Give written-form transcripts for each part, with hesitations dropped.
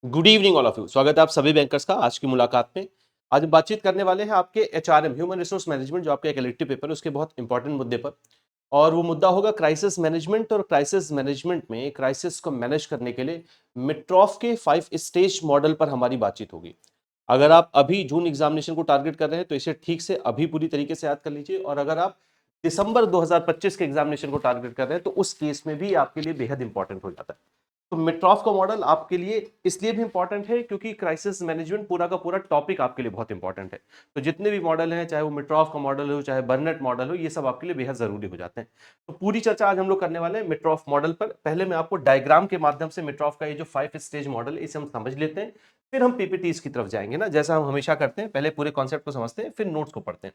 Good evening all of you. स्वागत है आप सभी बैंकर्स का आज की मुलाकात में। आज हम बातचीत करने वाले हैं आपके एचआरएम ह्यूमन रिसोर्स मैनेजमेंट जो आपका एक इलेक्टिव पेपर है उसके बहुत इंपॉर्टेंट मुद्दे पर। और वो मुद्दा होगा क्राइसिस मैनेजमेंट। और क्राइसिस मैनेजमेंट में क्राइसिस को मैनेज करने के लिए मिट्रॉफ के 5 स्टेज मॉडल पर हमारी बातचीत होगी। अगर आप अभी जून एग्जामिनेशन को टारगेट कर रहे हैं तो इसे ठीक से अभी पूरी तरीके से याद कर लीजिए। और अगर आप दिसंबर 2025 के एग्जामिनेशन को टारगेट कर रहे हैं तो उस केस में भी आपके लिए बेहद इंपॉर्टेंट हो जाता है। तो मिट्रॉफ का मॉडल आपके लिए इसलिए भी इंपॉर्टेंट है क्योंकि क्राइसिस मैनेजमेंट पूरा का पूरा टॉपिक आपके लिए बहुत इंपॉर्टेंट है। तो जितने भी मॉडल हैं, चाहे वो मिट्रॉफ का मॉडल हो, चाहे बर्नेट मॉडल हो, ये सब आपके लिए बेहद जरूरी हो जाते हैं। तो पूरी चर्चा आज हम लोग करने वाले हैं मिट्रॉफ मॉडल पर। पहले मैं आपको डायग्राम के माध्यम से मिट्रॉफ का ये जो 5 स्टेज मॉडल है इसे हम समझ लेते हैं। फिर हम पीपीटीज की तरफ जाएंगे ना, जैसा हम हमेशा करते हैं। पहले पूरे कॉन्सेप्ट को समझते हैं, फिर नोट्स को पढ़ते हैं।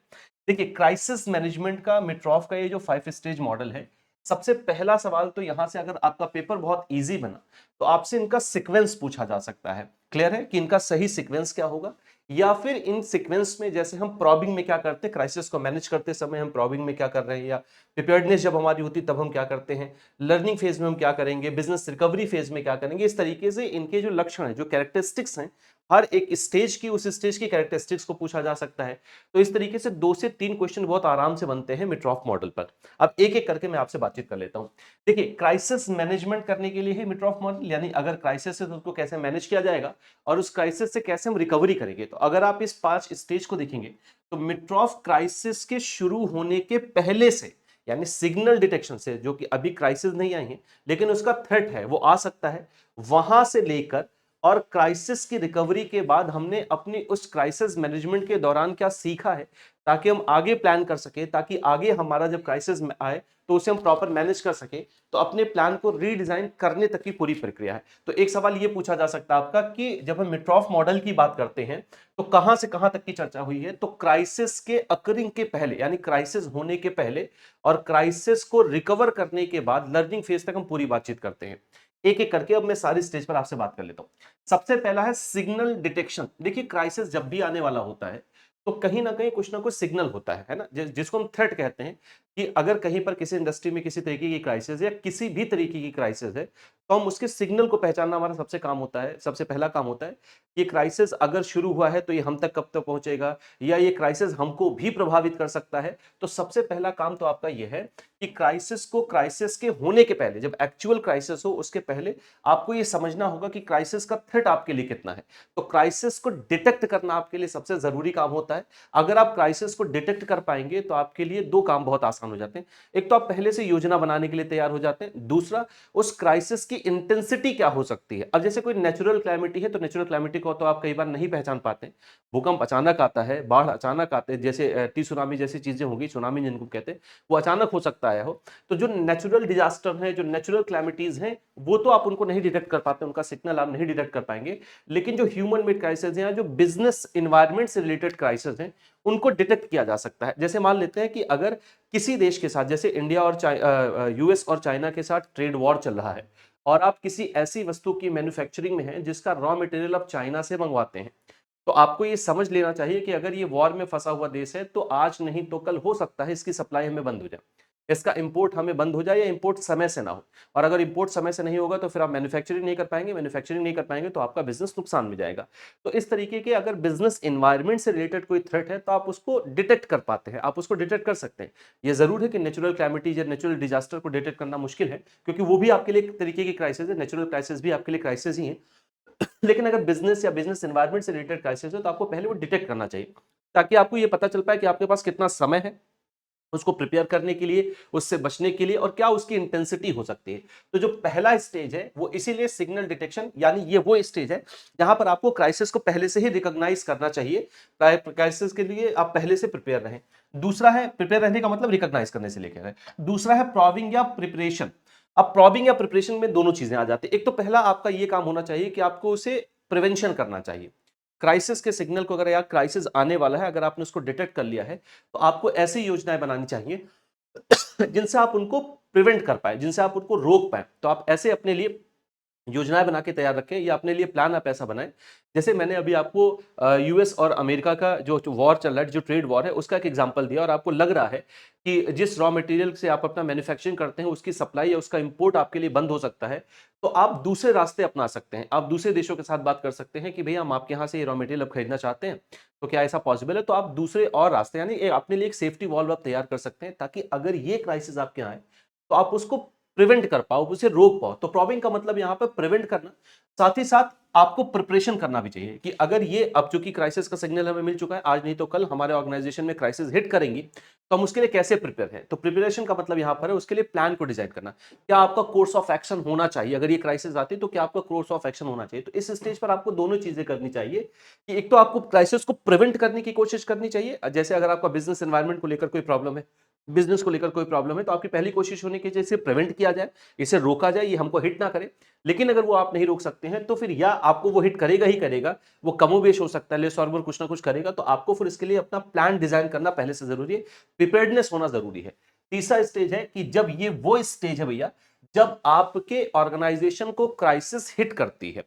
देखिए, क्राइसिस मैनेजमेंट का मिट्रॉफ का ये जो 5 स्टेज मॉडल है, सबसे पहला सवाल तो यहां से, अगर आपका पेपर बहुत इजी बना तो आपसे इनका सीक्वेंस पूछा जा सकता है। क्लियर है कि इनका सही सीक्वेंस क्या होगा, या फिर इन सीक्वेंस में जैसे हम प्रॉबिंग में क्या करते हैं, क्राइसिस को मैनेज करते समय हम प्रॉबिंग में क्या कर रहे हैं, या प्रिपेयर्डनेस जब हमारी होती तब हम क्या करते हैं, लर्निंग फेज में हम क्या करेंगे, बिजनेस रिकवरी फेज में क्या करेंगे। इस तरीके से इनके जो लक्षण है, जो कैरेक्टरिस्टिक्स हैं, हर एक स्टेज की, उस स्टेज की कैरेक्टरिस्टिक्स को पूछा जा सकता है। तो इस तरीके से 2 से 3 क्वेश्चन बहुत आराम से बनते हैं मिट्रॉफ मॉडल पर। अब एक एक करके मैं आपसे बातचीत कर लेता हूं। देखिए, क्राइसिस मैनेजमेंट करने के लिए ही मिट्रॉफ मॉडल, यानी अगर क्राइसिस है तो उसको कैसे मैनेज किया जाएगा और उस क्राइसिस से कैसे हम रिकवरी करेंगे। तो अगर आप इस 5 स्टेज को देखेंगे तो मिट्रॉफ क्राइसिस के शुरू होने के पहले से, यानी सिग्नल डिटेक्शन से, जो कि अभी क्राइसिस नहीं आई है लेकिन उसका थ्रेट है वो आ सकता है, वहां से लेकर और क्राइसिस की रिकवरी के बाद हमने अपनी उस क्राइसिस मैनेजमेंट के दौरान क्या सीखा है, ताकि हम आगे प्लान कर सके, ताकि आगे हमारा जब क्राइसिस आए तो उसे हम प्रॉपर मैनेज कर सके। तो अपने प्लान को रीडिजाइन करने तक की पूरी प्रक्रिया है। तो एक सवाल ये पूछा जा सकता है आपका कि जब हम मिट्रॉफ मॉडल की बात करते हैं तो कहां से कहां तक की चर्चा हुई है। तो क्राइसिस के अकरिंग के पहले, यानी क्राइसिस होने के पहले और क्राइसिस को रिकवर करने के बाद लर्निंग फेज तक हम पूरी बातचीत करते हैं। एक एक करके अब मैं सारी स्टेज पर आपसे बात कर लेता हूं। सबसे पहला है सिग्नल डिटेक्शन। देखिए, क्राइसिस जब भी आने वाला होता है तो कहीं ना कहीं कुछ ना कुछ सिग्नल होता है ना, जिसको हम थ्रेट कहते हैं। कि अगर कहीं पर किसी इंडस्ट्री में किसी तरीके की क्राइसिस या किसी भी तरीके की क्राइसिस है तो हम उसके सिग्नल को पहचानना हमारा सबसे काम होता है, सबसे पहला काम होता है। ये क्राइसिस अगर शुरू हुआ है तो ये हम तक कब तक पहुंचेगा, या ये क्राइसिस हमको भी प्रभावित कर सकता है। तो सबसे पहला काम तो आपका ये है कि क्राइसिस को, क्राइसिस के होने के पहले, जब एक्चुअल क्राइसिस हो उसके पहले आपको ये समझना होगा कि क्राइसिस का थ्रेट आपके लिए कितना है। तो क्राइसिस को डिटेक्ट करना आपके लिए सबसे जरूरी काम होता है। अगर आप क्राइसिस को डिटेक्ट कर पाएंगे तो आपके लिए 2 काम बहुत आसान हो जाते हैं। एक तो आप पहले से योजना बनाने के लिए तैयार हो जाते हैं, दूसरा उस क्राइसिस की इंटेंसिटी क्या हो सकती है। अब जैसे कोई नेचुरल क्लैमिटी है तो नेचुरल क्लैमिटी को तो आप कई बार नहीं पहचान पाते। भूकंप अचानक आता है, बाढ़ अचानक आते हैं, जैसे टी सुनामी जैसी चीजें होगी, सुनामी जिनको कहते हैं, वो अचानक हो सकता है हो। तो जो नेचुरल डिजास्टर है, जो नेचुरल क्लैमिटीज हैं, वो तो आप उनको नहीं डिटेक्ट कर पाते, उनका सिग्नल आप नहीं डिटेक्ट कर पाएंगे। लेकिन जो ह्यूमन मेड क्राइसिस हैं, जो बिजनेस इन्वायरमेंट से रिलेटेड क्राइसिस हैं, उनको डिटेक्ट किया जा सकता है। जैसे मान लेते हैं कि अगर किसी देश के साथ, जैसे इंडिया और यूएस और चाइना के साथ ट्रेड वॉर चल रहा है, और आप किसी ऐसी वस्तु की मैन्युफैक्चरिंग में हैं जिसका रॉ मटेरियल आप चाइना से मंगवाते हैं, तो आपको ये समझ लेना चाहिए कि अगर ये वॉर में फंसा हुआ देश है तो आज नहीं तो कल हो सकता है इसकी सप्लाई हमें बंद हो जाए, इसका इंपोर्ट हमें बंद हो जाए, या इंपोर्ट समय से ना हो। और अगर इंपोर्ट समय से नहीं होगा तो फिर आप मैन्युफैक्चरिंग नहीं कर पाएंगे, मैन्युफैक्चरिंग नहीं कर पाएंगे तो आपका बिजनेस नुकसान में जाएगा। तो इस तरीके के अगर बिजनेस इन्वायरमेंट से रिलेटेड कोई थ्रेट है तो आप उसको डिटेक्ट कर पाते हैं, आप उसको डिटेक्ट कर सकते हैं। ये जरूर है कि नेचुरल क्लैमिटीज या नेचुरल डिजास्टर को डिटेक्ट करना मुश्किल है, क्योंकि वो भी आपके लिए एक तरीके की क्राइसिस है, नेचुरल क्राइसिस भी आपके लिए क्राइसिस ही है। लेकिन अगर बिजनेस या बिजनेस एनवायरनमेंट से रिलेटेड क्राइसिस है तो आपको पहले वो डिटेक्ट करना चाहिए, ताकि आपको ये पता चल पाए कि आपके पास कितना समय है उसको प्रिपेयर करने के लिए, उससे बचने के लिए, और क्या उसकी इंटेंसिटी हो सकती है। तो जो पहला स्टेज है वो इसीलिए सिग्नल डिटेक्शन, यानी ये वो स्टेज है जहां पर आपको क्राइसिस को पहले से ही रिकॉग्नाइज करना चाहिए। क्राइसिस के लिए आप पहले से प्रिपेयर रहें। दूसरा है, प्रिपेयर रहने का मतलब रिकॉग्नाइज करने से लेकर है। दूसरा है प्रॉबिंग या प्रिपरेशन। अब प्रॉबिंग या प्रिपरेशन में दोनों चीजें आ जाती है। एक तो पहला आपका ये काम होना चाहिए कि आपको उसे प्रिवेंशन करना चाहिए। क्राइसिस के सिग्नल को, अगर यार क्राइसिस आने वाला है, अगर आपने उसको डिटेक्ट कर लिया है, तो आपको ऐसी योजनाएं बनानी चाहिए जिनसे आप उनको प्रिवेंट कर पाए, जिनसे आप उनको रोक पाए। तो आप ऐसे अपने लिए योजनाएं बना के तैयार रखें या अपने लिए प्लान आप ऐसा बनाएं। जैसे मैंने अभी आपको यूएस और अमेरिका का जो वॉर चल रहा है, जो ट्रेड वॉर है, उसका एक एग्जांपल दिया और आपको लग रहा है कि जिस रॉ मटेरियल से आप अपना मैन्युफैक्चरिंग करते हैं उसकी सप्लाई या उसका इंपोर्ट आपके लिए बंद हो सकता है, तो आप दूसरे रास्ते अपना सकते हैं। आप दूसरे देशों के साथ बात कर सकते हैं कि भैया हम आपके यहाँ से ये रॉ मटेरियल अब खरीदना चाहते हैं, तो क्या ऐसा पॉसिबल है? तो आप दूसरे और रास्ते यानी अपने लिए एक सेफ्टी वॉल्व आप तैयार कर सकते हैं, ताकि अगर ये क्राइसिस आपके यहाँ आए तो आप उसको प्रिवेंट कर पाओ, उसे रोक पाओ। तो प्रॉबिंग का मतलब यहाँ पर प्रिवेंट करना, साथ ही साथ आपको प्रिपरेशन करना भी चाहिए कि अगर ये अब चूंकि क्राइसिस का सिग्नल हमें मिल चुका है, आज नहीं तो कल हमारे ऑर्गेनाइजेशन में क्राइसिस हिट करेंगी, तो हम उसके लिए कैसे प्रिपेयर हैं। तो प्रिपरेशन का मतलब यहाँ पर है उसके लिए प्लान को डिजाइन करना। क्या आपका कोर्स ऑफ एक्शन होना चाहिए? अगर ये क्राइसिस आती है तो क्या आपका कोर्स ऑफ एक्शन होना चाहिए? तो इस स्टेज पर आपको दोनों चीजें करनी चाहिए कि एक तो आपको क्राइसिस को प्रिवेंट करने की कोशिश करनी चाहिए। जैसे अगर आपका बिजनेस एनवायरनमेंट को लेकर कोई प्रॉब्लम है, बिजनेस को लेकर कोई प्रॉब्लम है, तो आपकी पहली कोशिश होनी चाहिए इसे प्रिवेंट किया जाए, इसे रोका जाए, ये हमको हिट ना करे। लेकिन अगर वो आप नहीं रोक सकते हैं तो फिर या आपको वो हिट करेगा ही करेगा, वो कमोबेश हो सकता है, लेस और मोर कुछ ना कुछ करेगा, तो आपको फिर इसके लिए अपना प्लान डिजाइन करना पहले से जरूरी है, प्रिपेयर्डनेस होना जरूरी है। तीसरा स्टेज है कि जब ये वो स्टेज है भैया जब आपके ऑर्गेनाइजेशन को क्राइसिस हिट करती है,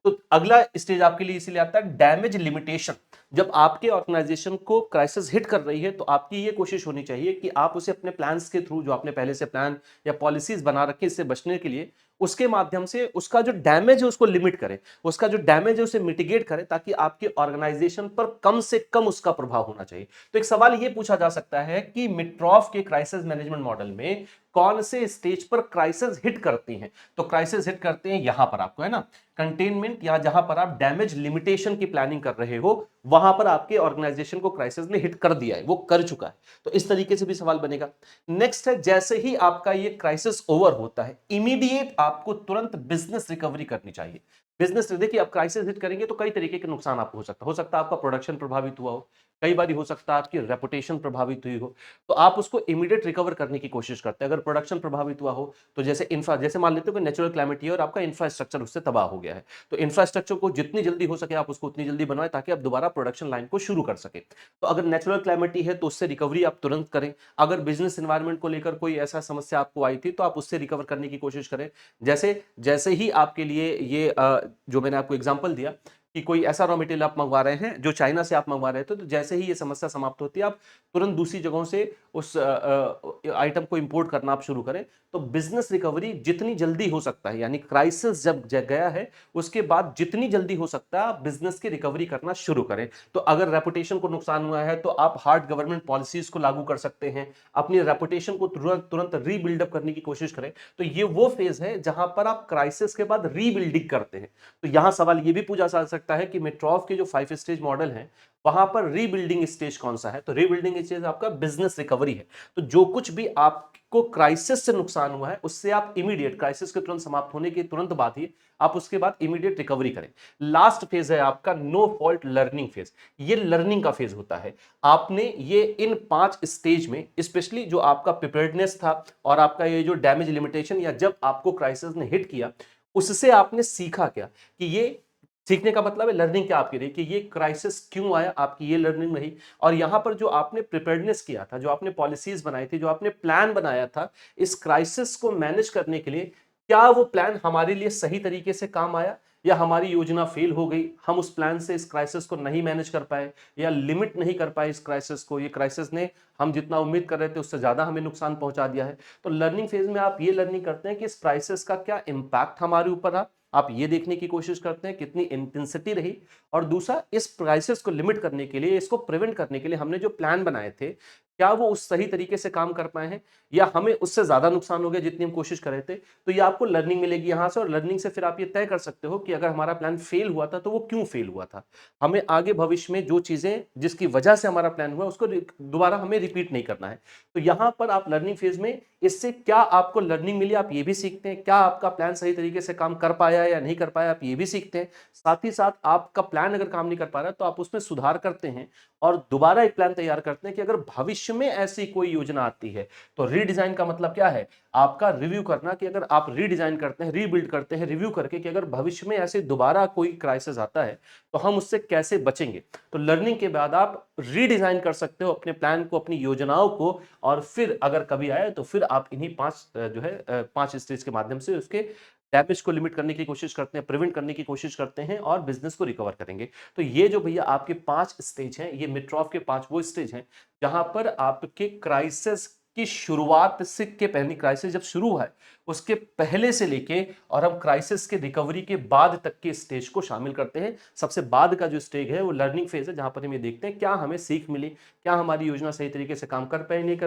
तो अगला स्टेज आपके लिए इसीलिए आता है डैमेज लिमिटेशन। जब आपके ऑर्गेनाइजेशन को क्राइसिस हिट कर रही है तो आपकी ये कोशिश होनी चाहिए कि आप उसे अपने प्लान्स के थ्रू, जो आपने पहले से प्लान या पॉलिसीज बना रखी इससे बचने के लिए, उसके माध्यम से उसका जो डैमेज है उसको लिमिट करें, उसका जो डैमेज है उसे मिटिगेट करें, ताकि आपके ऑर्गेनाइजेशन पर कम से कम उसका प्रभाव होना चाहिए। तो एक सवाल ये पूछा जा सकता है कि मिट्रॉफ के क्राइसिस मैनेजमेंट मॉडल में कौन से स्टेज पर क्राइसिस हिट करती हैं? तो क्राइसिस हिट करते हैं यहां पर आपको, है ना, कंटेनमेंट, या जहां पर आप डैमेज लिमिटेशन की प्लानिंग कर रहे हो, वहां पर आपके ऑर्गेनाइजेशन को क्राइसिस ने हिट कर दिया है, वो कर चुका है। तो इस तरीके से भी सवाल बनेगा। नेक्स्ट है, जैसे ही आपका ये क्राइसिस ओवर होता है, इमीडिएट आपको तुरंत बिजनेस रिकवरी करनी चाहिए। बिजनेस, देखिए आप क्राइसिस हिट करेंगे तो कई तरीके के नुकसान आपको हो सकता है आपका प्रोडक्शन प्रभावित हुआ हो, कई बार हो सकता है आपकी रेपुटेशन प्रभावित हुई हो, तो आप उसको इमीडिएट रिकवर करने की कोशिश करते हैं। अगर प्रोडक्शन प्रभावित हुआ हो तो जैसे मान लेते हो कि नेचुरल क्लाइमेट है और आपका इंफ्रास्ट्रक्चर उससे तबाह हो गया है, तो इंफ्रास्ट्रक्चर को जितनी जल्दी हो सके आप उसको उतनी जल्दी बनवाएं, ताकि आप दोबारा प्रोडक्शन लाइन को शुरू कर सके। तो अगर नेचुरल क्लाइमेटी है तो उससे रिकवरी आप तुरंत करें। अगर बिजनेस एनवायरनमेंट को लेकर कोई ऐसा समस्या आपको आई थी तो आप उससे रिकवर करने की कोशिश करें। जैसे जैसे ही आपके लिए ये जो मैंने आपको एग्जांपल दिया कि कोई ऐसा रॉ मटेरियल आप मंगवा रहे हैं जो चाइना से आप मंगवा रहे थे, तो जैसे ही ये समस्या समाप्त होती है आप तुरंत दूसरी जगहों से उस आइटम को इंपोर्ट करना आप शुरू करें। तो बिजनेस रिकवरी जितनी जल्दी हो सकता है, यानी क्राइसिस जब गया है उसके बाद जितनी जल्दी हो सकता है आप बिजनेस की रिकवरी करना शुरू करें। तो अगर रेपुटेशन को नुकसान हुआ है तो आप हार्ड गवर्नमेंट पॉलिसीज को लागू कर सकते हैं, अपनी रेपुटेशन को तुरंत तुरंत रीबिल्डअप करने की कोशिश करें। तो ये वो फेज है जहां पर आप क्राइसिस के बाद रीबिल्डिंग करते हैं। तो यहां सवाल ये भी पूछा जा सकता है कि मेट्रॉफ के जो 5 स्टेज मॉडल है वहां पर रीबिल्डिंग स्टेज कौन सा है? तो रीबिल्डिंग स्टेज आपका बिजनेस रिकवरी है। तो जो कुछ भी आपको क्राइसिस से नुकसान हुआ है उससे आप इमीडिएट, क्राइसिस के तुरंत समाप्त होने के तुरंत बाद ही आप उसके बाद इमीडिएट रिकवरी करें। लास्ट फेज है आपका नो फॉल्ट लर्निंग फेज। ये लर्निंग का फेज होता है। आपने ये इन 5 स्टेज में, स्पेशली जो आपका प्रिपेयर्डनेस था और आपका ये जो डैमेज लिमिटेशन या जब आपको क्राइसिस ने हिट किया, उससे आपने सीखा क्या? कि ये सीखने का मतलब है लर्निंग क्या आपकी रही, कि ये क्राइसिस क्यों आया, आपकी ये लर्निंग रही। और यहां पर जो आपने प्रिपेयर्डनेस किया था, जो आपने पॉलिसीज बनाई थी, जो आपने प्लान बनाया था इस क्राइसिस को मैनेज करने के लिए, क्या वो प्लान हमारे लिए सही तरीके से काम आया, या हमारी योजना फेल हो गई, हम उस प्लान से इस क्राइसिस को नहीं मैनेज कर पाए या लिमिट नहीं कर पाए इस क्राइसिस को, ये क्राइसिस ने हम जितना उम्मीद कर रहे थे उससे ज्यादा हमें नुकसान पहुंचा दिया है। तो लर्निंग फेज में आप ये लर्निंग करते हैं कि इस क्राइसिस का क्या इंपैक्ट हमारे ऊपर रहा, आप ये देखने की कोशिश करते हैं कितनी इंटेंसिटी रही, और दूसरा इस क्राइसिस को लिमिट करने के लिए, इसको प्रिवेंट करने के लिए हमने जो प्लान बनाए थे क्या वो उस सही तरीके से काम कर पाए हैं, या हमें उससे ज्यादा नुकसान हो गया जितनी हम कोशिश कर रहे थे। तो ये आपको लर्निंग मिलेगी यहां से, और लर्निंग से फिर आप ये तय कर सकते हो कि अगर हमारा प्लान फेल हुआ था तो वो क्यों फेल हुआ था। हमें आगे भविष्य में जो चीजें जिसकी वजह से हमारा प्लान हुआ उसको दोबारा हमें रिपीट नहीं करना है। तो यहां पर आप लर्निंग फेज में इससे क्या आपको लर्निंग मिली आप ये भी सीखते हैं, क्या आपका प्लान सही तरीके से काम कर पाया या नहीं कर पाया आप ये भी सीखते हैं। साथ ही साथ आपका प्लान अगर काम नहीं कर पा रहा तो आप उसमें सुधार करते हैं और दोबारा एक प्लान तैयार करते हैं कि अगर भविष्य में ऐसी कोई योजना आती है तो रीडिजाइन का मतलब क्या है, आपका रिव्यू करना, कि अगर आप रीडिजाइन करते हैं, रीबिल्ड करते हैं, रिव्यू करके कि अगर भविष्य में ऐसे दोबारा कोई क्राइसिस आता है तो हम उससे कैसे बचेंगे। तो लर्निंग के बाद आप रीडिजाइन कर सकते हो अपने प्लान को, अपनी योजनाओं को, और फिर अगर कभी आए तो फिर आप इन्हीं 5 जो है 5 स्टेज के माध्यम से उसके डैमेज को लिमिट करने की कोशिश करते हैं, प्रिवेंट करने की कोशिश करते हैं और बिजनेस को रिकवर करेंगे। तो ये जो भैया आपके 5 स्टेज हैं, ये मिड-ट्रॉफ के 5 वो स्टेज हैं जहां पर आपके क्राइसिस की शुरुआत से के पहले, क्राइसिस जब शुरू हुआ है उसके पहले से लेके और हम क्राइसिस के रिकवरी के बाद तक के स्टेज को शामिल करते हैं। सबसे बाद का जो स्टेज है वो लर्निंग फेज है, जहां पर हम ये देखते हैं क्या हमें सीख मिली, क्या हमारी योजना सही तरीके से काम कर पाई, नहीं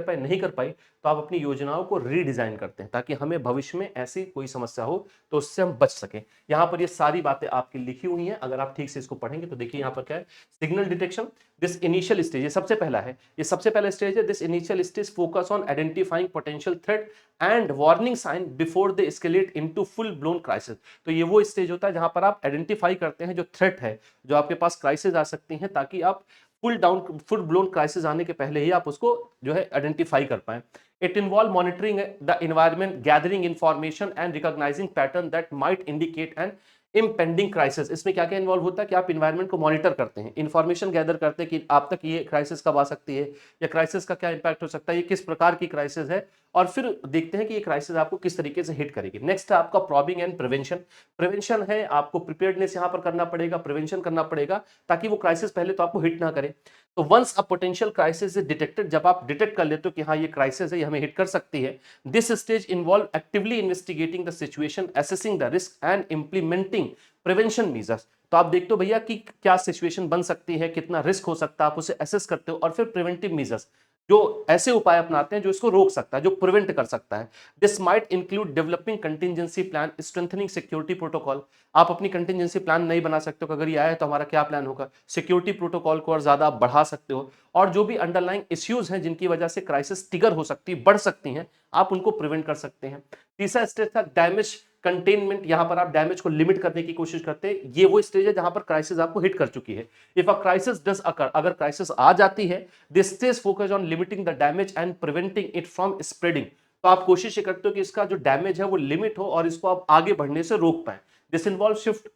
कर पाई, तो आप अपनी योजनाओं को रीडिजाइन करते हैं ताकि हमें भविष्य में ऐसी कोई समस्या हो तो उससे हम बच सकें। यहाँ पर ये सारी बातें आपकी लिखी हुई हैं, अगर आप ठीक से इसको पढ़ेंगे तो देखिए यहाँ पर क्या है, signal detection, this initial stage, ये सबसे पहला है, ये सबसे पहला स्टेज है। This initial stage focus on identifying potential threat and warning sign before they escalate into full blown crisis. तो ये वो स्टेज होता है जहां पर आप आइडेंटिफाई करते हैं जो थ्रेट है, जो आपके पास क्राइसिस आ सकती हैं, ताकि आप फुल ब्लोन क्राइसिस आने के पहले ही आप उसको जो है आइडेंटिफाई कर पाए। It involve monitoring the environment, gathering information and recognising pattern that might indicate N impending crisis. इसमें क्या क्या इन्वॉल्व होता है कि आप इन्वायरमेंट को मॉनिटर करते हैं, इन्फॉर्मेशन गैदर करते हैं कि आप तक ये क्राइसिस कब आ सकती है, या क्राइसिस का क्या इंपैक्ट हो सकता है, ये किस प्रकार की क्राइसिस है, और फिर देखते हैं कि ये क्राइसिस आपको किस तरीके से हिट करेगी। नेक्स्ट है आपका प्रॉबिंग एंड प्रिवेंशन। प्रिवेंशन है, आपको प्रिपेयर्डनेस यहां पर करना पड़ेगा, प्रिवेंशन करना पड़ेगा ताकि वो क्राइसिस पहले तो आपको हिट ना करे। तो once a potential crisis is detected, जब आप डिटेक्ट कर लेते हो कि हाँ ये क्राइसिस है, ये हमें हिट कर सकती है, this stage involve actively investigating the situation, assessing the risk and implementing prevention measures. तो आप देखते हो भैया कि क्या सिचुएशन बन सकती है, कितना रिस्क हो सकता है, आप उसे असेस करते हो और फिर प्रिवेंटिव मेजर्स, जो ऐसे उपाय अपनाते हैं जो इसको रोक सकता है, जो प्रिवेंट कर सकता है। This might include developing contingency plan, strengthening security protocol. आप अपनी कंटिजेंसी प्लान नहीं बना सकते हो, अगर ये आया तो हमारा क्या प्लान होगा, सिक्योरिटी प्रोटोकॉल को और ज्यादा आप बढ़ा सकते हो, और जो भी अंडरलाइंग इश्यूज हैं जिनकी वजह से क्राइसिस ट्रिगर हो सकती है, बढ़ सकती हैं, आप उनको प्रिवेंट कर सकते हैं। तीसरा स्टेज था डैमेज कंटेनमेंट, यहां पर आप डैमेज को लिमिट करने की कोशिश करते हैं। ये वो स्टेज है जहां पर क्राइसिस आपको हिट कर चुकी है। इफ अ क्राइसिस डज अकर, अगर क्राइसिस आ जाती है, this stage focus on limiting the damage and preventing it from spreading. तो आप कोशिश ये करते हो कि इसका जो डैमेज है वो लिमिट हो और इसको आप आगे बढ़ने से रोक पाए। This involve shift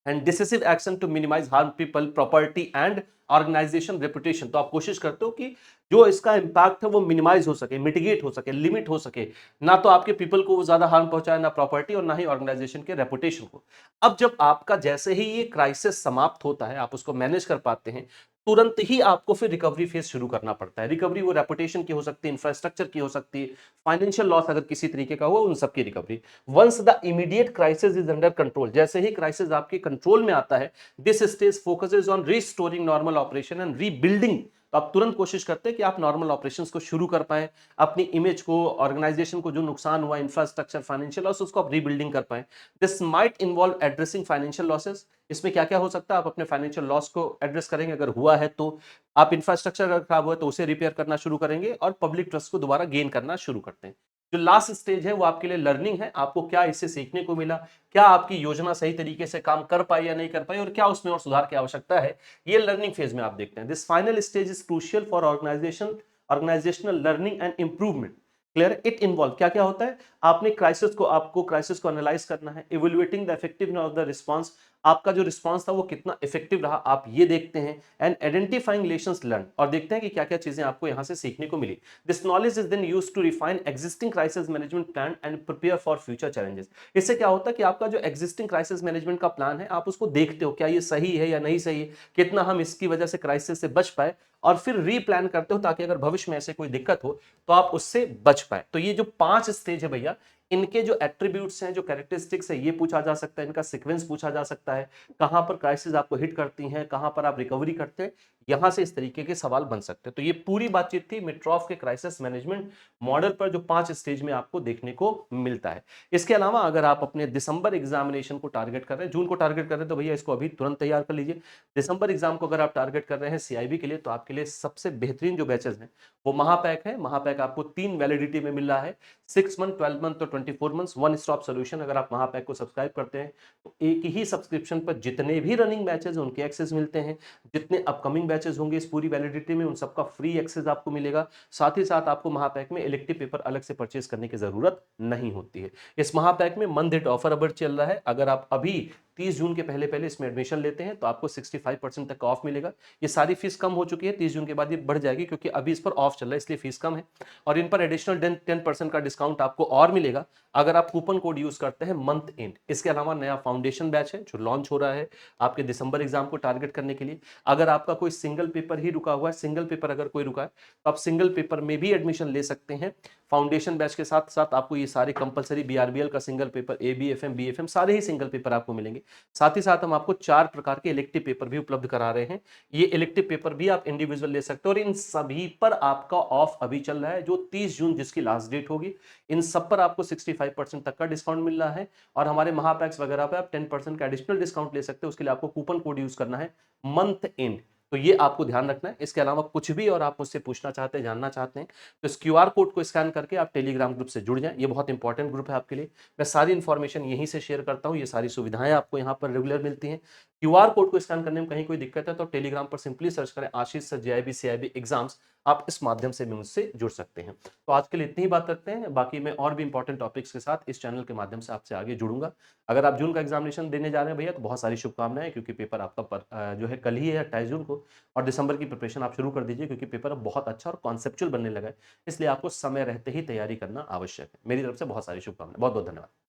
and decisive action to minimise harm people, property and organisation reputation. तो आप कोशिश करते हो कि जो इसका इंपैक्ट है वो मिनिमाइज हो सके, मिटिगेट हो सके, लिमिट हो सके, ना तो आपके पीपल को वो ज्यादा हार्म पहुंचाए, ना प्रॉपर्टी और ना ही ऑर्गेनाइजेशन के रेपुटेशन को। अब जब आपका जैसे ही ये क्राइसिस समाप्त होता है, आप उसको मैनेज कर पाते हैं, तुरंत ही आपको फिर रिकवरी फेज शुरू करना पड़ता है। रिकवरी वो रेपुटेशन की हो सकती है, इंफ्रास्ट्रक्चर की हो सकती है, फाइनेंशियल लॉस अगर किसी तरीके का हुआ, उन सबकी recovery. Once the immediate crisis is under control, जैसे ही क्राइसिस आपके कंट्रोल में आता है, this stage focuses on restoring normal operation and rebuilding. तो आप तुरंत कोशिश करते हैं कि आप नॉर्मल ऑपरेशंस को शुरू कर पाएं, अपनी इमेज को, ऑर्गेनाइजेशन को जो नुकसान हुआ, इंफ्रास्ट्रक्चर, फाइनेंशियल लॉस, उसको आप रीबिल्डिंग कर पाएं। This might involve addressing financial losses. इसमें क्या क्या हो सकता है, आप अपने फाइनेंशियल लॉस को एड्रेस करेंगे, अगर हुआ है तो आप इंफ्रास्ट्रक्चर अगर खराब हुआ है तो उसे रिपेयर करना शुरू करेंगे और पब्लिक ट्रस्ट को दोबारा गेन करना शुरू करते हैं। जो लास्ट स्टेज है वो आपके लिए लर्निंग है, आपको क्या इससे सीखने को मिला, क्या आपकी योजना सही तरीके से काम कर पाई या नहीं कर पाई, और क्या उसमें और सुधार की आवश्यकता है, ये लर्निंग फेज में आप देखते हैं। This final stage is crucial for organizational learning and improvement. Clear, it involve क्या क्या होता है, आपको क्राइसिस को एनालाइज करना है, evaluating the effectiveness of the response, आपका जो रिस्पांस था वो कितना इफेक्टिव रहा, आप ये देखते हैं, एंड आइडेंटिफाइंग लेसन्स लर्न, और देखते हैं कि क्या क्या चीजें आपको यहां से सीखने को मिली। This knowledge is then used to refine existing crisis management plan and prepare for future challenges. इससे क्या होता है कि आपका जो एग्जिस्टिंग क्राइसिस मैनेजमेंट का प्लान है, आप उसको देखते हो क्या ये सही है या नहीं सही है, कितना हम इसकी वजह से क्राइसिस से बच पाए, और फिर रीप्लान करते हो ताकि अगर भविष्य में ऐसे कोई दिक्कत हो तो आप उससे बच पाए। तो ये जो 5 स्टेज है भैया, इनके जो एट्रीब्यूट्स हैं, जो कैरेक्टरिस्टिक्स है, ये पूछा जा सकता है, इनका सीक्वेंस पूछा जा सकता है, कहां पर क्राइसिस आपको हिट करती हैं, कहां पर आप रिकवरी करते हैं, यहां से इस तरीके के सवाल बन सकते हैं। तो ये पूरी बातचीत थी मिड-ट्रॉफ के क्राइसिस मैनेजमेंट मॉडल पर, जो 5 स्टेज में आपको देखने को मिलता है। इसके अलावा अगर आप अपने दिसंबर एग्जामिनेशन को टारगेट कर रहे हैं, जून को टारगेट कर रहे हैं, तो भैया इसको अभी तुरंत तैयार कर लीजिए। दिसंबर एग्जाम को अगर आप टारगेट कर रहे हैं सीआईबी के लिए, तो आपके लिए सबसे बेहतरीन जो बैचेस हैं वो महापैक है। महापैक आपको 3 वैलिडिटी में मिल रहा है, 6 मंथ, 12 मंथ और 24 मंथ्स, वन स्टॉप सोल्यूशन। अगर आप महापैक को सब्सक्राइब करते हैं तो एक ही सब्सक्रिप्शन पर जितने भी रनिंग बैचेस उनके एक्सेस मिलते हैं, जितने अपकमिंग बैचेस होंगे इस पूरी वैलिडिटी में, उन सबका फ्री एक्सेस आपको मिलेगा। साथ ही साथ आपको महापैक में इलेक्टिव पेपर अलग से परचेज करने की जरूरत नहीं होती है। इस महापैक में मंथ एंड ऑफर अब चल रहा है, अगर आप अभी 30 जून के पहले पहले इसमें एडमिशन लेते हैं तो आपको 65% तक ऑफ मिलेगा। ये सारी फीस कम हो चुकी है, 30 जून के बाद ये बढ़ जाएगी क्योंकि अभी इस पर ऑफ चल रहा है, इसलिए फीस कम है, और इन पर एडिशनल 10% का डिस्काउंट आपको और मिलेगा अगर आप कूपन कोड यूज करते हैं मंथ एंड। इसके अलावा नया फाउंडेशन बैच है जो लॉन्च हो रहा है आपके दिसंबर एग्जाम को टारगेट करने के लिए। अगर आपका कोई सिंगल पेपर ही रुका हुआ है, सिंगल पेपर अगर कोई रुका है तो आप सिंगल पेपर में भी एडमिशन ले सकते हैं। फाउंडेशन बैच के साथ साथ आपको ये सारे कंपलसरी बीआरबीएल का सिंगल पेपर, एबीएफएम, बीएफएम सारे ही सिंगल पेपर आपको मिलेंगे। साथ ही साथ हम आपको 4 प्रकार के इलेक्टिव पेपर भी उपलब्ध करा रहे हैं। ये इलेक्टिव पेपर भी आप इंडिविजुअल ले सकते हो और इन सभी पर आपका ऑफ अभी चल रहा है जो 30 जून जिसकी लास्ट डेट होगी। इन सब पर आपको 65% तक का डिस्काउंट मिल रहा है और हमारे महापैक्स वगैरह पे आप 10% का एडिशनल डिस्काउंट ले सकते हो। उसके लिए आपको कूपन कोड यूज करना है मंथ एंड। तो ये आपको ध्यान रखना है। इसके अलावा कुछ भी और आप मुझसे पूछना चाहते हैं, जानना चाहते हैं तो इस क्यूआर कोड को स्कैन करके आप टेलीग्राम ग्रुप से जुड़ जाएं। ये बहुत इंपॉर्टेंट ग्रुप है आपके लिए। मैं सारी इंफॉर्मेशन यहीं से शेयर करता हूं, ये सारी सुविधाएं आपको यहाँ पर रेगुलर मिलती हैं। क्यूआर कोड को स्कैन करने में कहीं कोई दिक्कत है तो टेलीग्राम पर सिंपली सर्च करें आशीष सर जेआईबी सीआईबी एग्जाम्स। आप इस माध्यम से भी मुझसे जुड़ सकते हैं। तो आज के लिए इतनी ही बात करते हैं, बाकी मैं और भी इंपॉर्टेंट टॉपिक्स के साथ इस चैनल के माध्यम से आपसे आगे जुड़ूंगा। अगर आप जून का एग्जामिनेशन देने जा रहे हैं भैया तो बहुत सारी शुभकामनाएं, क्योंकि पेपर आपका जो है कल ही है 28 जून को। और दिसंबर की प्रिपरेशन आप शुरू कर दीजिए क्योंकि पेपर अब बहुत अच्छा और कॉन्सेप्चुअल बनने लगा है। इसलिए आपको समय रहते ही तैयारी करना आवश्यक है। मेरी तरफ से बहुत सारी शुभकामनाएं। बहुत बहुत धन्यवाद।